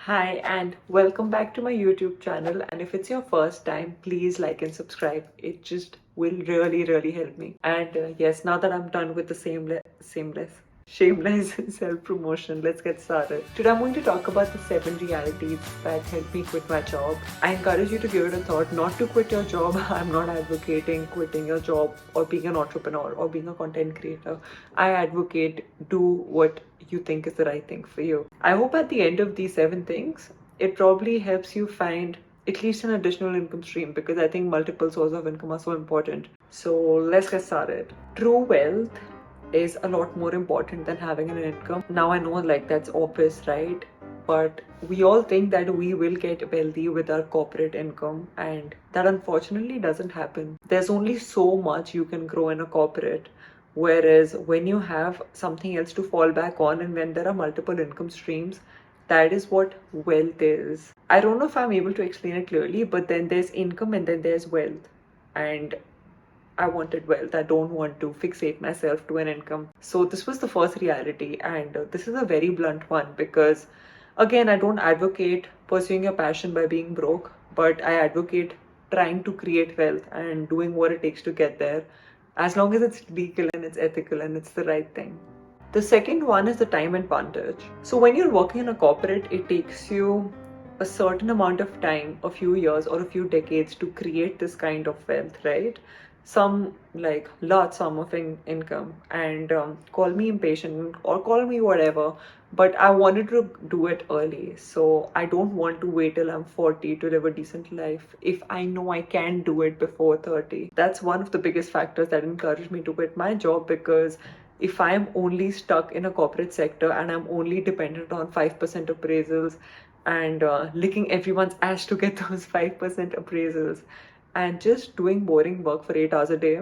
Hi and welcome back to my YouTube channel, and if it's your first time, please like and subscribe. It just will really help me. And yes, now that I'm done with the shameless self-promotion, let's get started. Today I'm going to talk about the 7 realities that helped me quit my job. I encourage you to give it a thought, not to quit your job. I'm not advocating quitting your job or being an entrepreneur or being a content creator. I advocate do what you think is the right thing for you. I hope at the end of these 7 things, it probably helps you find at least an additional income stream, because I think multiple sources of income are so important. So let's get started. True wealth is a lot more important than having an income. Now I know like that's obvious, right? But we all think that we will get wealthy with our corporate income, and that unfortunately doesn't happen. There's only so much you can grow in a corporate. Whereas when you have something else to fall back on and when there are multiple income streams, that is what wealth is. I don't know if I'm able to explain it clearly, but then there's income and then there's wealth. And I wanted wealth. I don't want to fixate myself to an income. So this was the first reality, and this is a very blunt one because, again, I don't advocate pursuing your passion by being broke, but I advocate trying to create wealth and doing what it takes to get there, as long as it's legal and it's ethical and it's the right thing. The second one is the time advantage. So when you're working in a corporate, it takes you a certain amount of time, a few years or a few decades to create this kind of wealth, right? Some like large sum of income, and call me impatient or call me whatever, but I wanted to do it early. So I don't want to wait till I'm 40 to live a decent life if I know I can do it before 30. That's one of the biggest factors that encouraged me to quit my job, because if I'm only stuck in a corporate sector and I'm only dependent on 5% appraisals and licking everyone's ass to get those 5% appraisals and just doing boring work for 8 hours a day,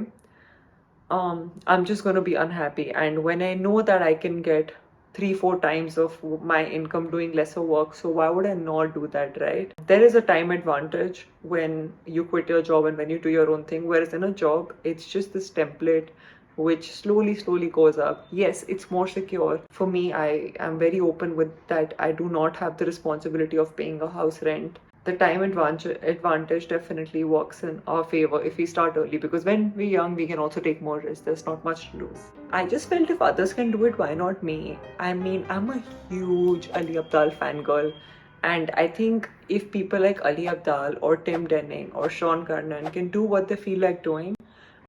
I'm just going to be unhappy. And when I know that I can get 3-4 times of my income doing lesser work, so why would I not do that, right? There is a time advantage when you quit your job and when you do your own thing, whereas in a job it's just this template which slowly goes up. Yes, it's more secure. For me, I am very open with that. I do not have the responsibility of paying a house rent. The time advantage definitely works in our favor if we start early, because when we're young we can also take more risks. There's not much to lose. I just felt if others can do it, why not me? I mean, I'm a huge Ali Abdaal fangirl, and I think if people like Ali Abdaal or Tim Denning or Sean Kernan can do what they feel like doing,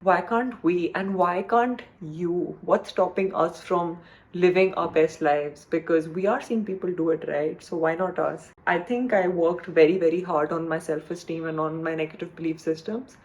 why can't we, and why can't you? What's stopping us from living our best lives? Because we are seeing people do it, right? So why not us? I think I worked very hard on my self-esteem and on my negative belief systems.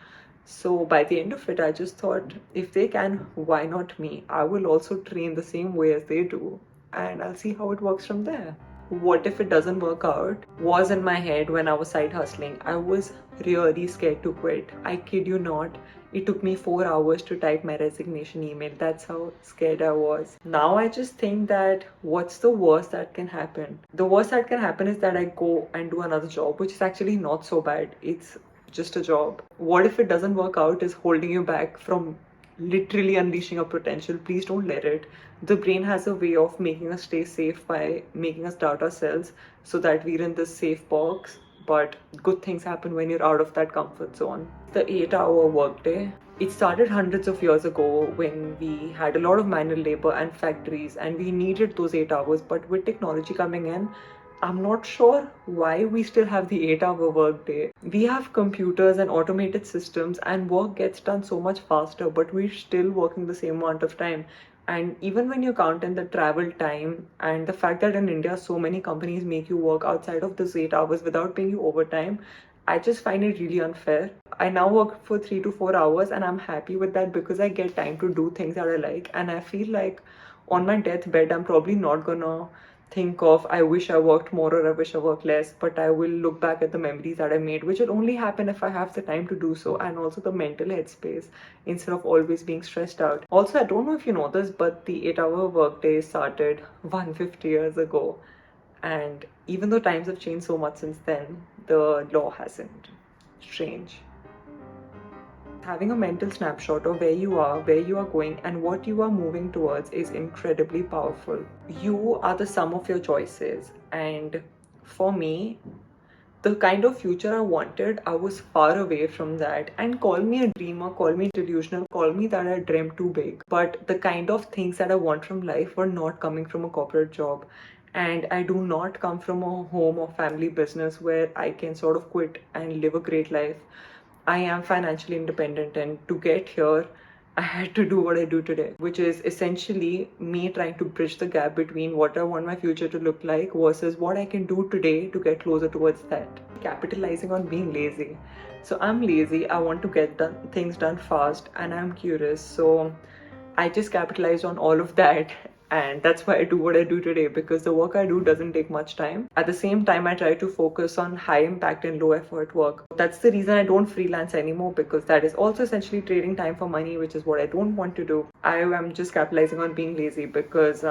So by the end of it, I just thought, if they can, why not me? I will also train the same way as they do, and I'll see how it works from there. What if it doesn't work out was in my head when I was side hustling. I was really scared to quit. I kid you not. It took me 4 hours to type my resignation email. That's how scared I was. Now I just think that what's the worst that can happen? The worst that can happen is that I go and do another job, which is actually not so bad. It's just a job. What if it doesn't work out is holding you back from literally unleashing your potential? Please don't let it. The brain has a way of making us stay safe by making us doubt ourselves so that we're in this safe box. But good things happen when you're out of that comfort zone. The 8-hour workday. It started hundreds of years ago when we had a lot of manual labor and factories and we needed those 8 hours. But with technology coming in, I'm not sure why we still have the 8-hour workday. We have computers and automated systems and work gets done so much faster, but we're still working the same amount of time. And even when you count in the travel time and the fact that in India so many companies make you work outside of this 8 hours without paying you overtime, I just find it really unfair. I now work for 3 to 4 hours and I'm happy with that because I get time to do things that I like. And I feel like on my deathbed, I'm probably not gonna think of I wish I worked more or I wish I worked less, but I will look back at the memories that I made, which will only happen if I have the time to do so, and also the mental headspace instead of always being stressed out. Also, I don't know if you know this, but the 8-hour workday started 150 years ago, and even though times have changed so much since then, the law hasn't. Strange. Having a mental snapshot of where you are going, and what you are moving towards is incredibly powerful. You are the sum of your choices, and for me, the kind of future I wanted, I was far away from that. And call me a dreamer, call me delusional, call me that I dreamt too big. But the kind of things that I want from life were not coming from a corporate job. And I do not come from a home or family business where I can sort of quit and live a great life. I am financially independent, and to get here, I had to do what I do today, which is essentially me trying to bridge the gap between what I want my future to look like versus what I can do today to get closer towards that. Capitalizing on being lazy. So I'm lazy, I want to get things done fast, and I'm curious. So I just capitalized on all of that, and that's why I do what I do today, because the work I do doesn't take much time. At the same time, I try to focus on high impact and low effort work. That's the reason I don't freelance anymore, because that is also essentially trading time for money, which is what I don't want to do. I am just capitalizing on being lazy because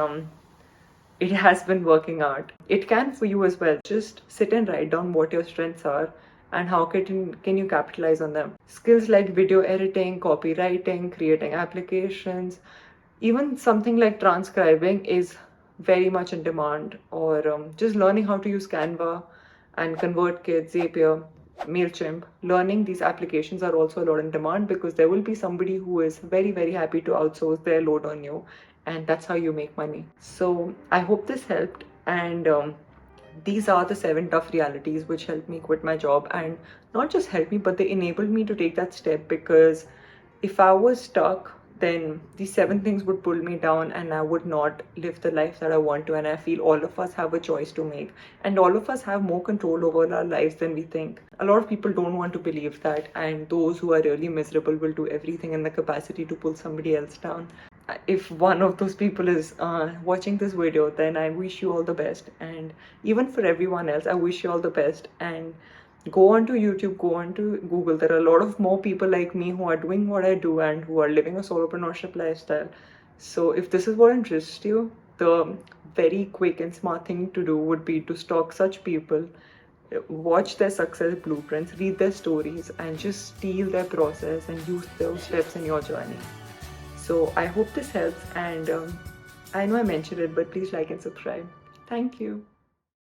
it has been working out. It can for you as well. Just sit and write down what your strengths are and how can you capitalize on them. Skills like video editing, copywriting, creating applications, even something like transcribing is very much in demand, or just learning how to use Canva and ConvertKit, Zapier, MailChimp. Learning these applications are also a lot in demand because there will be somebody who is very, very happy to outsource their load on you, and that's how you make money. So I hope this helped, and these are the 7 tough realities which helped me quit my job, and not just helped me, but they enabled me to take that step, because if I was stuck, then these 7 things would pull me down and I would not live the life that I want to. And I feel all of us have a choice to make, and all of us have more control over our lives than we think. A lot of people don't want to believe that, and those who are really miserable will do everything in the capacity to pull somebody else down. If one of those people is watching this video, then I wish you all the best, and even for everyone else, I wish you all the best. And go on to YouTube, go on to Google. There are a lot of more people like me who are doing what I do and who are living a solopreneurship lifestyle. So if this is what interests you, the very quick and smart thing to do would be to stalk such people, watch their success blueprints, read their stories, and just steal their process and use those steps in your journey. So I hope this helps, and I know I mentioned it, but please like and subscribe. Thank you.